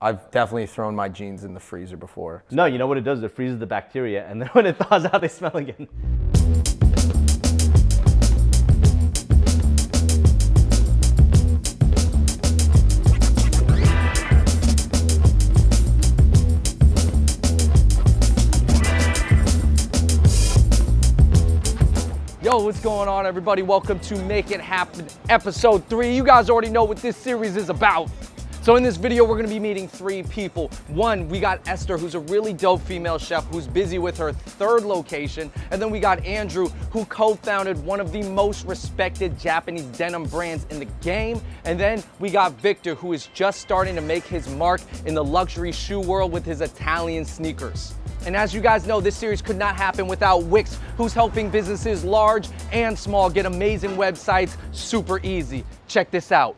I've definitely thrown my jeans in the freezer before. No, you know what it does? It freezes the bacteria, and then when it thaws out, they smell again. Yo, what's going on, everybody? Welcome to Make It Happen episode 3. You guys already know what this series is about. So in this video, we're gonna be meeting 3 people. One, we got Esther, who's a really dope female chef who's busy with her 3rd location. And then we got Andrew, who co-founded one of the most respected Japanese denim brands in the game. And then we got Victor, who is just starting to make his mark in the luxury shoe world with his Italian sneakers. And as you guys know, this series could not happen without Wix, who's helping businesses large and small get amazing websites super easy. Check this out.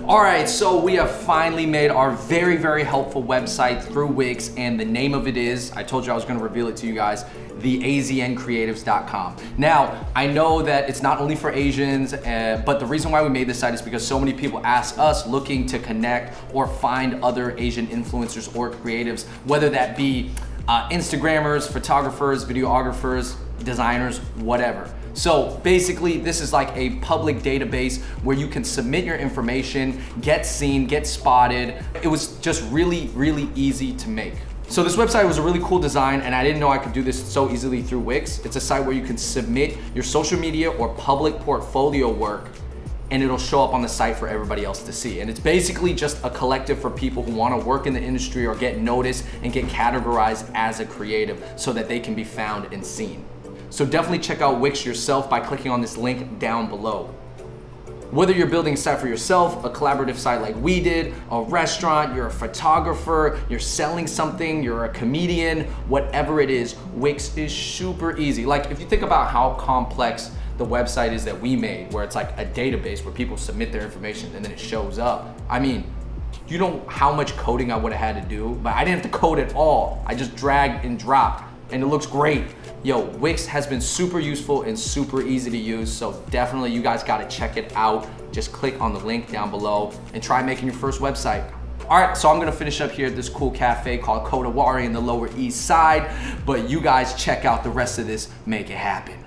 All right, so we have finally made our very, very helpful website through Wix, and the name of it is, I told you I was gonna reveal it to you guys, theazncreatives.com. Now, I know that it's not only for Asians, but the reason why we made this site is because so many people ask us looking to connect or find other Asian influencers or creatives, whether that be Instagrammers, photographers, videographers, designers, whatever. So basically, this is like a public database where you can submit your information, get seen, get spotted. It was just really, really easy to make. So this website was a really cool design, and I didn't know I could do this so easily through Wix. It's a site where you can submit your social media or public portfolio work, and it'll show up on the site for everybody else to see. And it's basically just a collective for people who wanna work in the industry or get noticed and get categorized as a creative so that they can be found and seen. So definitely check out Wix yourself by clicking on this link down below. Whether you're building a site for yourself, a collaborative site like we did, a restaurant, you're a photographer, you're selling something, you're a comedian, whatever it is, Wix is super easy. Like if you think about how complex the website is that we made, where it's like a database where people submit their information and then it shows up. I mean, you know how much coding I would have had to do, but I didn't have to code at all. I just dragged and dropped and it looks great. Yo, Wix has been super useful and super easy to use, so definitely you guys gotta check it out. Just click on the link down below and try making your first website. All right, so I'm gonna finish up here at this cool cafe called Kodawari in the Lower East Side, but you guys check out the rest of this Make It Happen.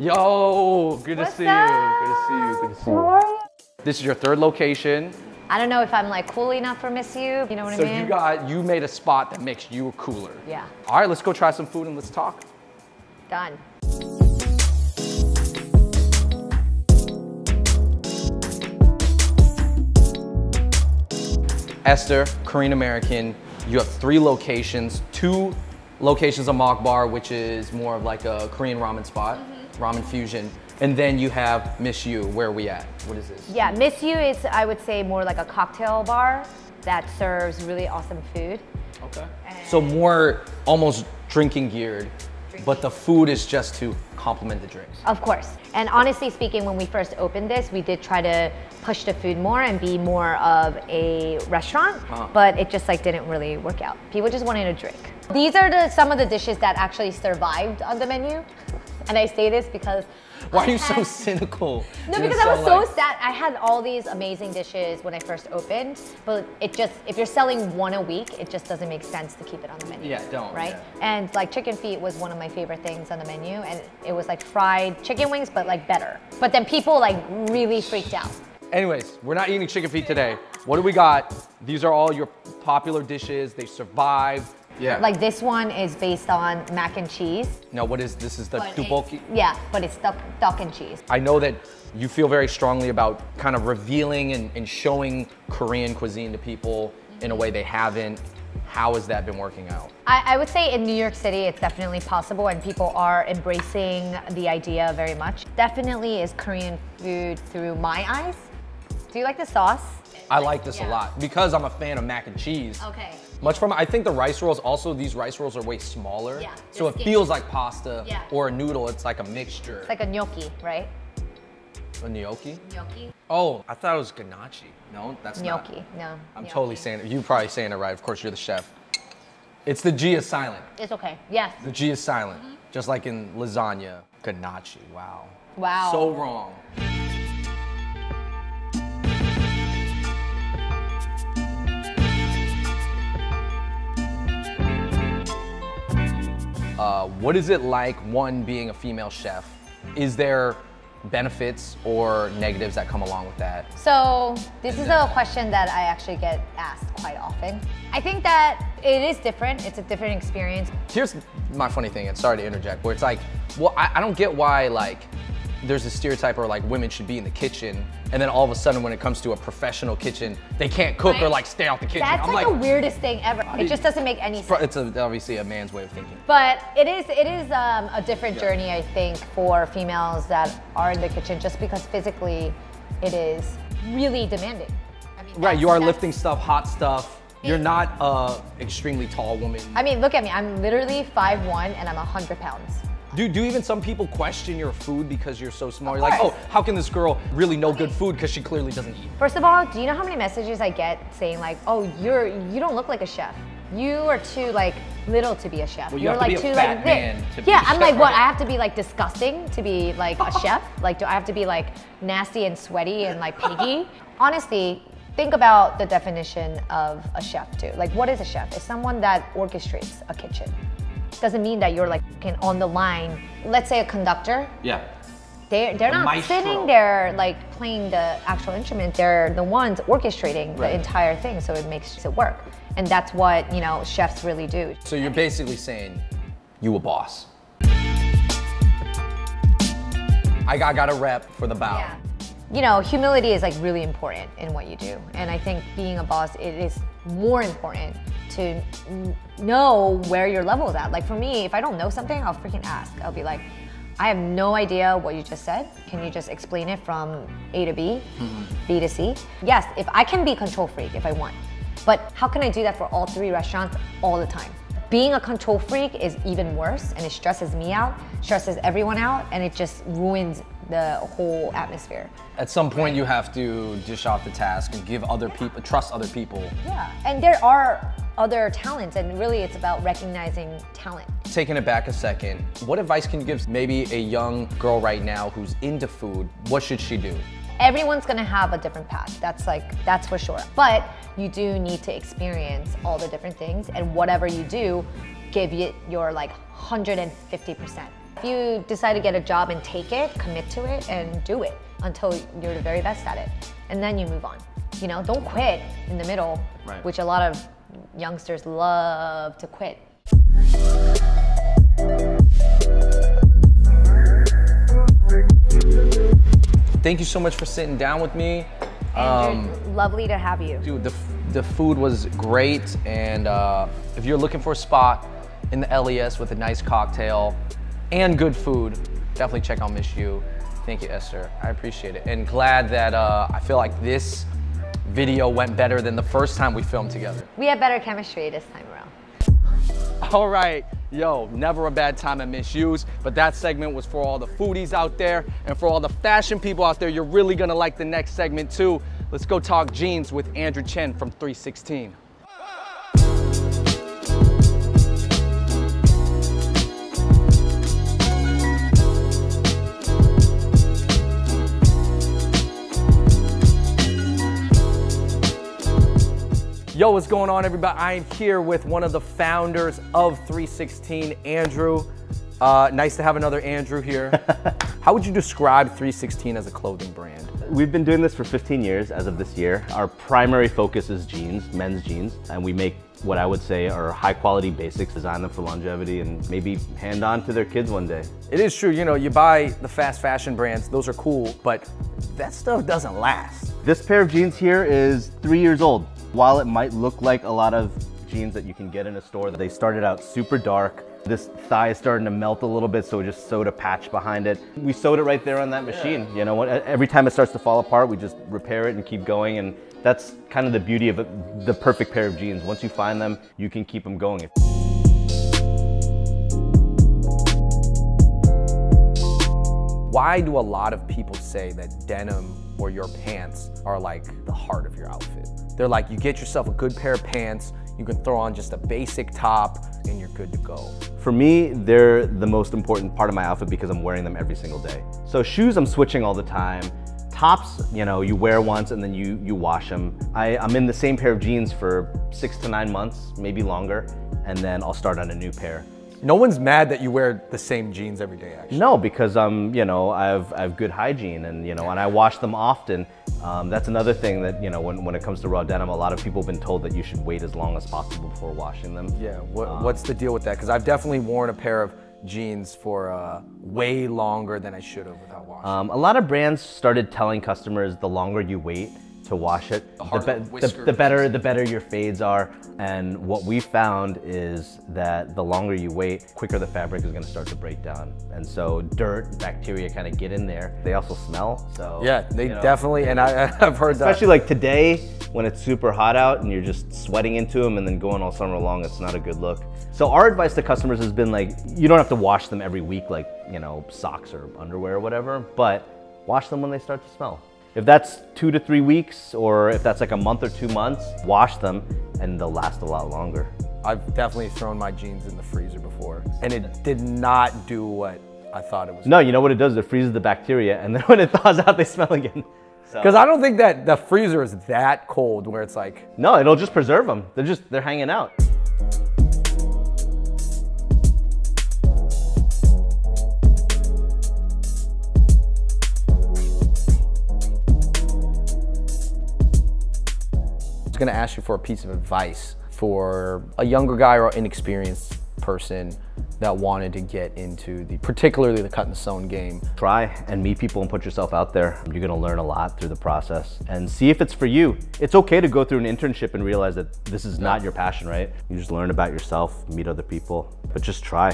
Yo, good to see you. Good to see you. Good to see you. How are you? This is your 3rd location. I don't know if I'm like cool enough for Miss You. You know what I mean? So you made a spot that makes you cooler. Yeah. All right, let's go try some food and let's talk. Done. Esther, Korean American. You have 3 locations. 2 locations of Mok Bar, which is more of like a Korean ramen spot, ramen fusion. And then you have Miss You. Where are we at? What is this? Yeah, Miss You is, I would say, more like a cocktail bar that serves really awesome food. Okay. So more almost drinking geared, but the food is just to complement the drinks. Of course. And honestly speaking, when we first opened this, we did try to push the food more and be more of a restaurant, but it just like didn't really work out. People just wanted a drink. These are some of the dishes that actually survived on the menu. And I say this because why are you so cynical? No, because I was so sad. I had all these amazing dishes when I first opened, but it just, if you're selling 1 a week, it just doesn't make sense to keep it on the menu. Yeah, don't. Right? Yeah. And like chicken feet was one of my favorite things on the menu, and it was like fried chicken wings, but like better. But then people like really freaked out. Anyways, we're not eating chicken feet today. What do we got? These are all your popular dishes. They survived. Yeah. Like this one is based on mac and cheese. No, what is this? Is the tteokbokki? Yeah, but it's duck and cheese. I know that you feel very strongly about kind of revealing and showing Korean cuisine to people in a way they haven't. How has that been working out? I would say in New York City, it's definitely possible and people are embracing the idea very much. Definitely is Korean food through my eyes. Do you like the sauce? I like this a lot because I'm a fan of mac and cheese. Okay. Much from, I think the rice rolls, also these rice rolls are way smaller. Yeah. So it feels like pasta or a noodle. It's like a mixture. It's like a gnocchi, right? A gnocchi? Gnocchi. Oh, I thought it was ganache. No, that's Gnocchi. not. No. I'm gnocchi. totally saying it. You're probably saying it right. Of course, you're the chef. It's the G is silent. It's okay. Yes. The G is silent. Just like in lasagna. Ganache. Wow. Wow. So wrong. What is it like, one, being a female chef? Is there benefits or negatives that come along with that? So this is a question that I actually get asked quite often. I think that it is different. It's a different experience. Here's my funny thing, and sorry to interject, where it's like, well, I don't get why, like, there's a stereotype where like women should be in the kitchen, and then all of a sudden when it comes to a professional kitchen, they can't cook or like stay out the kitchen. That's I'm like the weirdest thing ever. It just doesn't make any sense. It's obviously a man's way of thinking. But it is a different journey, I think, for females that are in the kitchen, just because physically it is really demanding. I mean, Right, you are that's- lifting stuff, hot stuff. You're not a extremely tall woman. I mean, look at me. I'm literally 5'1" and I'm 100 pounds. Do even some people question your food because you're so small? Of You're like, oh, course. how can this girl really know good food because she clearly doesn't eat? First of all, do you know how many messages I get saying like, "Oh, you don't look like a chef. You are too like little to be a chef. Well, you You're have to like be a too fat like man this." to be Yeah, a I'm chef, like, what? right? I have to be like disgusting to be like a chef? Like, do I have to be like nasty and sweaty and like piggy? Honestly, think about the definition of a chef too. Like, what is a chef? It's someone that orchestrates a kitchen. Doesn't mean that you're like on the line. Let's say a conductor. Yeah. They're not maestro. sitting there like playing the actual instrument. They're the ones orchestrating the entire thing, so it makes it work. And that's what, you know, chefs really do. So you're basically saying, you a boss. I got a rep for the bow. Yeah. You know, humility is like really important in what you do. And I think being a boss, it is more important to know where your level is at. Like for me, if I don't know something, I'll freaking ask. I'll be like, I have no idea what you just said. Can you just explain it from A to B, B to C? Yes, if I can be control freak if I want. But how can I do that for all 3 restaurants all the time? Being a control freak is even worse, and it stresses me out, stresses everyone out, and it just ruins the whole atmosphere. At some point, you have to dish off the task and give other people, trust other people. Yeah, and there are other talents, and really it's about recognizing talent. Taking it back a second, what advice can you give maybe a young girl right now who's into food? What should she do? Everyone's gonna have a different path, that's for sure. But you do need to experience all the different things, and whatever you do, give it your like 150%. If you decide to get a job and take it, commit to it and do it until you're the very best at it. And then you move on. You know, don't quit in the middle, Right. which a lot of youngsters love to quit. Thank you so much for sitting down with me. Andrew, lovely to have you. Dude, the food was great, and if you're looking for a spot in the LES with a nice cocktail and good food, definitely check out Miss You. Thank you, Esther. I appreciate it, and glad that I feel like this video went better than the first time we filmed together. We have better chemistry this time around. All right, yo, never a bad time at Miss Yu's, but that segment was for all the foodies out there, and for all the fashion people out there, you're really gonna like the next segment too. Let's go talk jeans with Andrew Chen from 316. Yo, what's going on, everybody? I am here with one of the founders of 316, Andrew. Nice to have another Andrew here. How would you describe 316 as a clothing brand? We've been doing this for 15 years as of this year. Our primary focus is jeans, men's jeans, and we make what I would say are high quality basics, design them for longevity and maybe hand on to their kids one day. It is true, you know, you buy the fast fashion brands, those are cool, but that stuff doesn't last. This pair of jeans here is 3 years old. While it might look like a lot of jeans that you can get in a store, they started out super dark. This thigh is starting to melt a little bit, so we just sewed a patch behind it. We sewed it right there on that machine. You know, every time it starts to fall apart, we just repair it and keep going, and that's kind of the beauty of it, the perfect pair of jeans. Once you find them, you can keep them going. Why do a lot of people say that denim or your pants are like the heart of your outfit? They're like, you get yourself a good pair of pants, you can throw on just a basic top, and you're good to go. For me, they're the most important part of my outfit because I'm wearing them every single day. So shoes, I'm switching all the time. Tops, you know, you wear once and then you wash them. I'm in the same pair of jeans for 6 to 9 months, maybe longer, and then I'll start on a new pair. No one's mad that you wear the same jeans every day, actually. No, because you know, I have good hygiene, and you know, and I wash them often. That's another thing that, you know, when it comes to raw denim, a lot of people have been told that you should wait as long as possible before washing them. Yeah, what's the deal with that? Because I've definitely worn a pair of jeans for way longer than I should have without washing. A lot of brands started telling customers the longer you wait to wash it, the better your fades are. And what we found is that the longer you wait, quicker the fabric is going to start to break down. And so dirt, bacteria kind of get in there. They also smell. So yeah, they definitely, and I've heard that. Especially like today when it's super hot out and you're just sweating into them and then going all summer long, it's not a good look. So our advice to customers has been like, you don't have to wash them every week like, you know, socks or underwear or whatever, but wash them when they start to smell. If that's 2 to 3 weeks, or if that's like a month or 2 months, wash them and they'll last a lot longer. I've definitely thrown my jeans in the freezer before, and it did not do what I thought it was. No, you know what it does? It freezes the bacteria, and then when it thaws out, they smell again. Because I don't think that the freezer is that cold where it's like... No, it'll just preserve them. They're hanging out. Going to ask you for a piece of advice for a younger guy or inexperienced person that wanted to get into particularly the cut and sewn game. Try and meet people and put yourself out there. You're going to learn a lot through the process and see if it's for you. It's okay to go through an internship and realize that this is not your passion, right? You just learn about yourself, meet other people, but just try.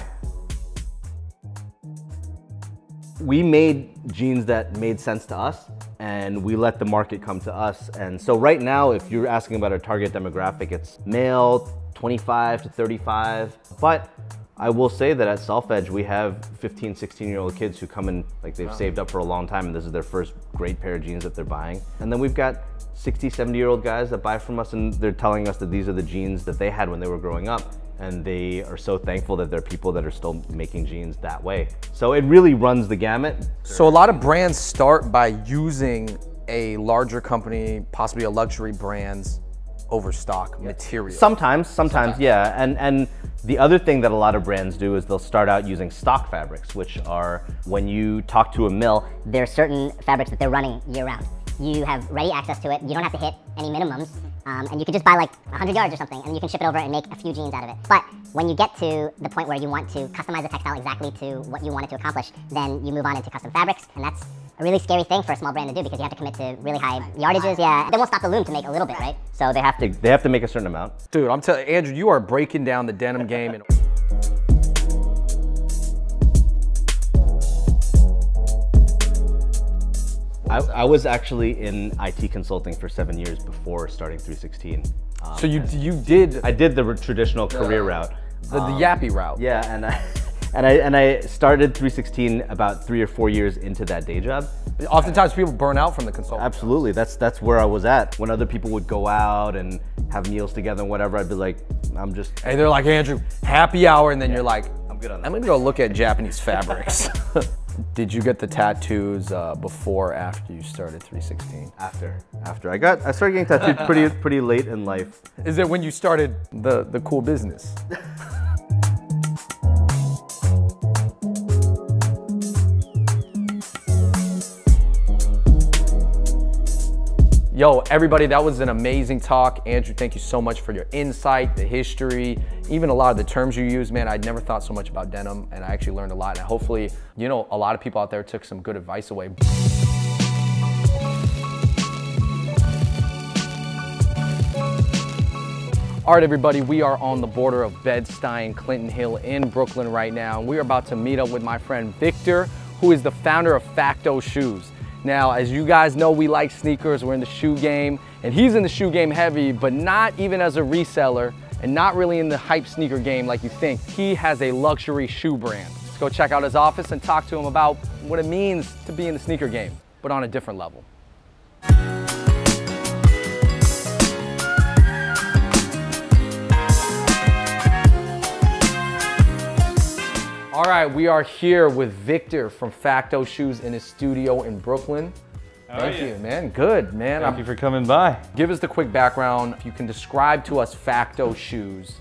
We made jeans that made sense to us, and we let the market come to us. And so right now, if you're asking about our target demographic, it's male, 25 to 35. But I will say that at Self Edge, we have 15, 16-year-old kids who come in, like they've saved up for a long time, and this is their first great pair of jeans that they're buying. And then we've got 60, 70-year-old guys that buy from us, and they're telling us that these are the jeans that they had when they were growing up. And they are so thankful that there are people that are still making jeans that way. So it really runs the gamut. So a lot of brands start by using a larger company, possibly a luxury brand's overstock material. Sometimes, yeah. And the other thing that a lot of brands do is they'll start out using stock fabrics, which are, when you talk to a mill, there are certain fabrics that they're running year round. You have ready access to it. You don't have to hit any minimums. And you can just buy like 100 yards or something, and you can ship it over and make a few jeans out of it. But when you get to the point where you want to customize the textile exactly to what you want it to accomplish, then you move on into custom fabrics, and that's a really scary thing for a small brand to do because you have to commit to really high yardages. Yeah, they won't stop the loom to make a little bit, right? So they have to make a certain amount. Dude, I'm telling you, Andrew, you are breaking down the denim game. And I was actually in IT consulting for 7 years before starting 316. So you did... I did the traditional career route. The yappy route. Yeah, and I started 316 about 3 or 4 years into that day job. Oftentimes people burn out from the consulting. Absolutely, that's where I was at. When other people would go out and have meals together and whatever, I'd be like, I'm just... Hey, they're like, Andrew, happy hour, and then you're like, I'm good on that. I'm gonna go look at Japanese fabrics. Did you get the tattoos before or after you started 316? After. I started getting tattooed pretty late in life. Is it when you started the cool business? Yo, everybody, that was an amazing talk. Andrew, thank you so much for your insight, the history, even a lot of the terms you use, man. I'd never thought so much about denim, and I actually learned a lot. And hopefully, you know, a lot of people out there took some good advice away. All right, everybody, we are on the border of Bed-Stuy and Clinton Hill in Brooklyn right now. And we're about to meet up with my friend Victor, who is the founder of Facto Shoes. Now, as you guys know, we like sneakers, we're in the shoe game, and he's in the shoe game heavy, but not even as a reseller, and not really in the hype sneaker game like you think. He has a luxury shoe brand. Let's go check out his office and talk to him about what it means to be in the sneaker game, but on a different level. All right, we are here with Victor from Facto Shoes in his studio in Brooklyn. Thank you, man. Good, man. Thank you for coming by. Give us the quick background. If you can describe to us Facto Shoes.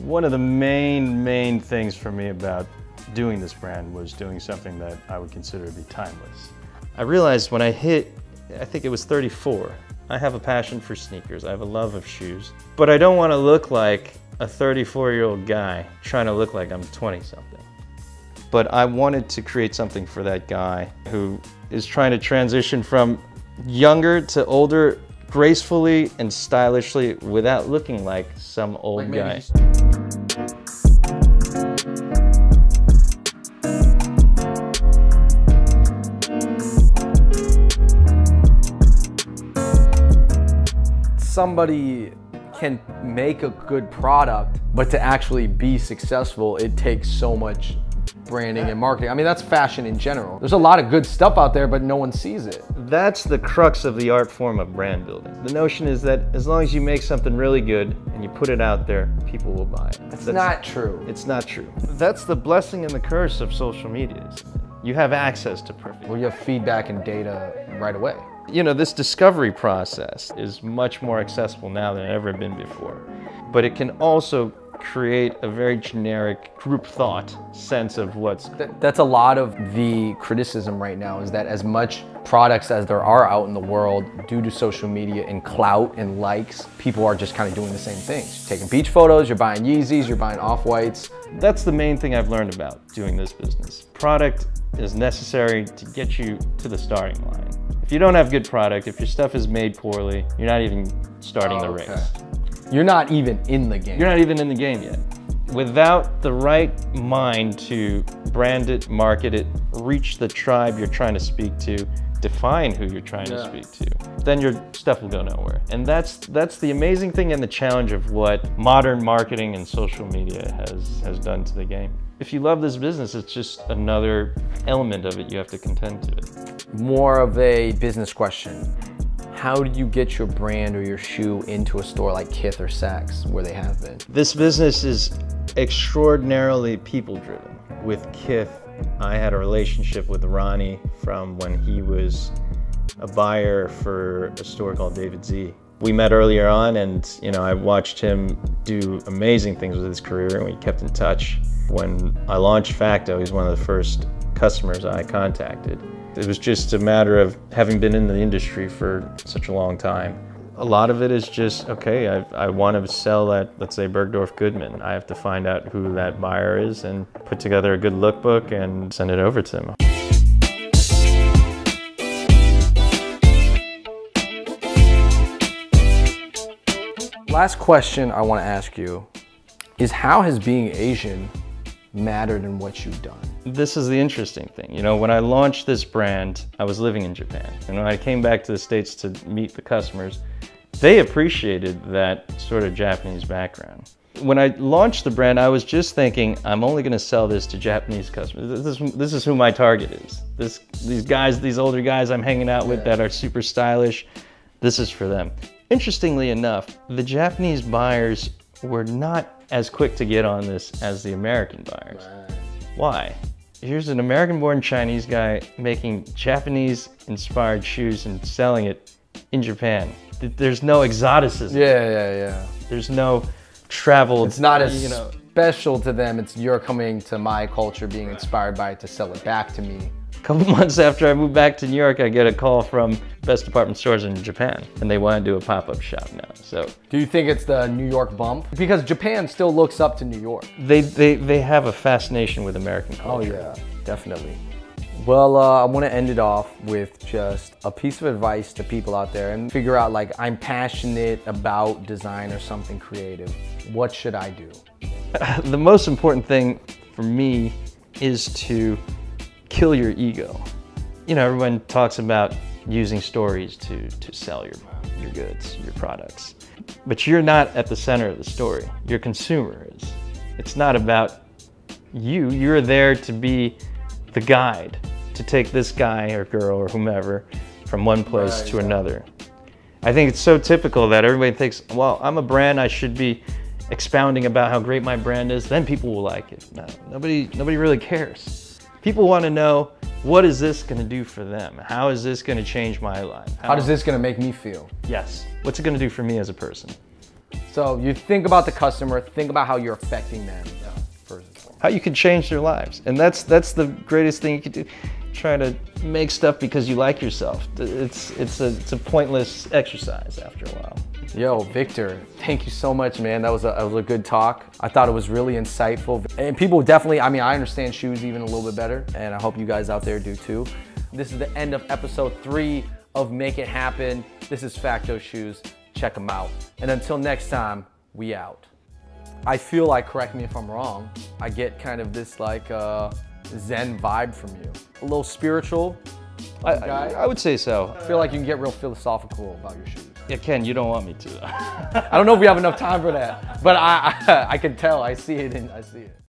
One of the main things for me about doing this brand was doing something that I would consider to be timeless. I realized when I hit, I think it was 34, I have a passion for sneakers. I have a love of shoes, but I don't want to look like a 34-year-old guy trying to look like I'm 20-something. But I wanted to create something for that guy who is trying to transition from younger to older gracefully and stylishly without looking like some old guy. Somebody can make a good product, but to actually be successful, it takes so much branding and marketing. I mean, that's fashion in general. There's a lot of good stuff out there, but no one sees it. That's the crux of the art form of brand building. The notion is that as long as you make something really good and you put it out there, people will buy it. That's not true. It's not true. That's the blessing and the curse of social media. You have access to perfect. Well, you have feedback and data right away. You know, this discovery process is much more accessible now than it ever been before. But it can also create a very generic group thought sense of what's... That's a lot of the criticism right now, is that as much products as there are out in the world, due to social media and clout and likes, people are just kind of doing the same things. You're taking beach photos, you're buying Yeezys, you're buying Off-Whites. That's the main thing I've learned about doing this business. Product is necessary to get you to the starting line. If you don't have good product, if your stuff is made poorly, you're not even starting the race. You're not even in the game. You're not even in the game yet. Without the right mind to brand it, market it, reach the tribe you're trying to speak to, define who you're trying to speak to, then your stuff will go nowhere. And that's the amazing thing and the challenge of what modern marketing and social media has done to the game. If you love this business, it's just another element of it you have to contend to it. More of a business question. How do you get your brand or your shoe into a store like Kith or Saks, where they have been? This business is extraordinarily people-driven. With Kith, I had a relationship with Ronnie from when he was a buyer for a store called David Z. We met earlier on, and I watched him do amazing things with his career, and we kept in touch. When I launched Facto, he was one of the first customers I contacted. It was just a matter of having been in the industry for such a long time. A lot of it is just, okay, I want to sell at, let's say, Bergdorf Goodman. I have to find out who that buyer is and put together a good lookbook and send it over to them. Last question I want to ask you is, how has being Asian mattered in what you've done? This is the interesting thing. When I launched this brand, I was living in Japan. And when I came back to the States to meet the customers, they appreciated that sort of Japanese background. When I launched the brand, I was just thinking, I'm only going to sell this to Japanese customers. This is who my target is. These guys, these older guys I'm hanging out with that are super stylish, this is for them. Interestingly enough, the Japanese buyers were not as quick to get on this as the American buyers. Why? Here's an American-born Chinese guy making Japanese-inspired shoes and selling it in Japan. There's no exoticism. Yeah. There's no travel. It's not as special to them. It's you're coming to my culture, being inspired by it to sell it back to me. A couple months after I moved back to New York, I get a call from best department stores in Japan, and they want to do a pop-up shop now. So, do you think it's the New York bump? Because Japan still looks up to New York. They have a fascination with American culture. Oh yeah, definitely. Well, I want to end it off with just a piece of advice to people out there, and figure out, like, I'm passionate about design or something creative. What should I do? The most important thing for me is to kill your ego. Everyone talks about using stories to sell your goods, your products. But you're not at the center of the story. Your consumer is. It's not about You're there to be the guide, to take this guy or girl or whomever from one place to another. I think it's so typical that everybody thinks, well, I'm a brand, I should be expounding about how great my brand is, then people will like it. No, nobody really cares. People want to know, what is this going to do for them? How is this going to change my life? How is this going to make me feel? Yes. What's it going to do for me as a person? So you think about the customer, think about how you're affecting them. How you can change their lives. And that's the greatest thing you can do. Try to make stuff because you like yourself. It's a pointless exercise after a while. Yo, Victor, thank you so much, man. That was a good talk. I thought it was really insightful. And people definitely, I mean, I understand shoes even a little bit better, and I hope you guys out there do too. This is the end of episode 3 of Make It Happen. This is Facto Shoes. Check them out. And until next time, we out. I feel like, correct me if I'm wrong, I get kind of this like Zen vibe from you. A little spiritual. I would say so. I feel like you can get real philosophical about your shoes. Yeah, Ken, you don't want me to. I don't know if we have enough time for that, but I can tell. I see it.